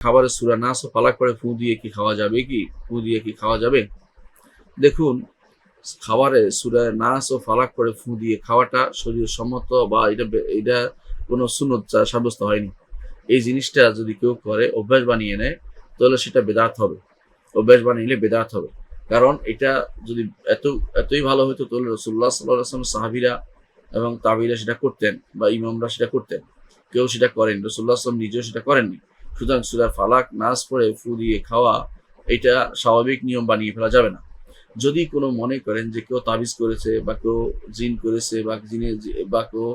খাবারের সূরা নাস ও ফালাক পড়ে ফু দিয়ে কি খাওয়া যাবে কি? ফু দিয়ে কি খাওয়া যাবে? দেখুন, খাবারে সূরা নাস ও ফালাক পড়ে ফু দিয়ে খাওয়াটা শরীয়তসম্মত বা এটা কোনো সুন্নত সাব্যস্ত হয়নি। এই জিনিসটা যদি কেউ করে, অভ্যাস বানিয়ে নেয়, তাহলে সেটা বেদাত হবে। অভ্যাস বানিয়ে নিলে বেদাত হবে। কারণ এটা যদি এতই ভালো হতো, তাহলে রাসূলুল্লাহ সাল্লাল্লাহু আলাইহি ওয়াসাল্লাম, সাহাবীরা এবং তাবিঈরা সেটা করতেন বা ইমামরা সেটা করতেন। কেউ সেটা করেন, রাসূলুল্লাহ সাল্লাল্লাহু আলাইহি ওয়াসাল্লাম নিজেও সেটা করেননি। সুতরাং সূরা ফালাক নাস পড়ে ফু দিয়ে খাওয়া, এটা স্বাভাবিক নিয়ম বানিয়ে ফেলা যাবে না। যদি কোনো মনে করেন যে কেউ তাবিজ করেছে বা কেউ জিন করেছে বা বা কেউ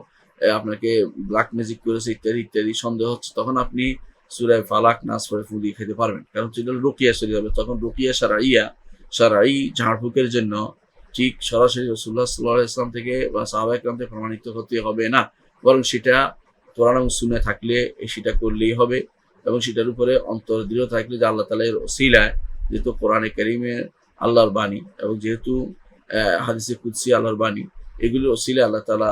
আপনাকে ব্ল্যাক ম্যাজিক করেছে ইত্যাদি ইত্যাদি সন্দেহ হচ্ছে, তখন আপনি সূরা ফালাক নাস পড়ে ফু দিয়ে খেতে পারবেন। কারণ সেটা রুকিয়া চলে যাবে। তখন রুকিয়া শারঈ ঝাড়ফুঁকের জন্য ঠিক সরাসরি রাসূলুল্লাহ সাল্লাল্লাহু আলাইহি ওয়াসাল্লাম থেকে বা সাহাবায়ে কেরাম থেকে প্রমাণিত হতে হবে না, বরং সেটা কোরআন এবং সুন্নাহ থাকলে সেটা করলেই হবে। এবং সেটার উপরে অন্তর দৃঢ় থাকলে যে আল্লাহ তাআলা এর ওসিলায়, যেহেতু কোরআনে কারীমে আল্লাহর বাণী এবং যেহেতু হাদিসে কুদসি আল্লাহর বাণী, এগুলোর ওসিলায় আল্লাহ তাআলা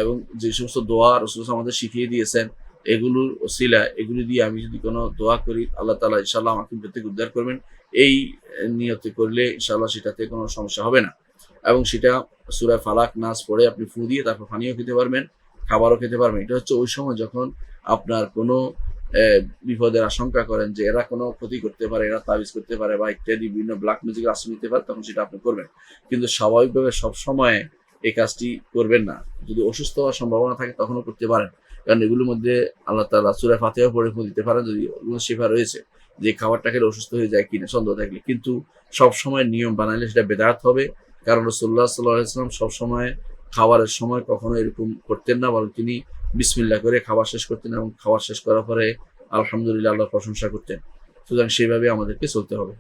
এবং যে সমস্ত দোয়া রাসূল আমাদের শিখিয়ে দিয়েছেন, এগুলোর ওসিলায়, এগুলো দিয়ে আমি যদি কোনো দোয়া করি, আল্লাহ তাআলা ইনশাআল্লাহ আমাকে বিপদ থেকে উদ্ধার করবেন। এই নিয়তে করলে ইনশাআল্লাহ সেটাতে কোনো সমস্যা হবে না। এবং সেটা সূরা ফালাক নাস পড়ে আপনি ফু দিয়ে তারপর পানিও খেতে পারবেন, খাবারও খেতে পারবেন। এটা হচ্ছে ওই সময় যখন আপনার কোনো বিপদের আশঙ্কা করেন যে এরা কোনো ক্ষতি করতে পারে, এরা তাবিজ করতে পারে বা ইত্যাদি বিভিন্ন ব্ল্যাক ম্যাজিকের আশ্রয় নিতে পারে, তখন সেটা আপনি করবেন। কিন্তু স্বাভাবিকভাবে সবসময় এই কাজটি করবেন না। যদি অসুস্থ হওয়ার সম্ভাবনা থাকে তখনও করতে পারেন। কারণ এগুলোর মধ্যে আল্লাহ তাআলা সূরা ফাতিহা পড়ে ফু দিতে পারেন যদি কোনো শিফা রয়েছে, যে খাবারটা খেলে অসুস্থ হয়ে যায় কিনা সন্দেহ থাকলে। কিন্তু সবসময় নিয়ম বানাইলে সেটা বেদাত হবে। কারণ রাসূলুল্লাহ সাল্লাল্লাহু আলাইহি ওয়াসাল্লাম সবসময় খাবারের সময় কখনো এরকম করতেন না, বরং তিনি বিসমিল্লাহ করে খাবার শেষ করতেন এবং খাবার শেষ করার পরে আলহামদুলিল্লাহ, আল্লাহর প্রশংসা করতেন। সুতরাং সেভাবে আমাদেরকে চলতে হবে।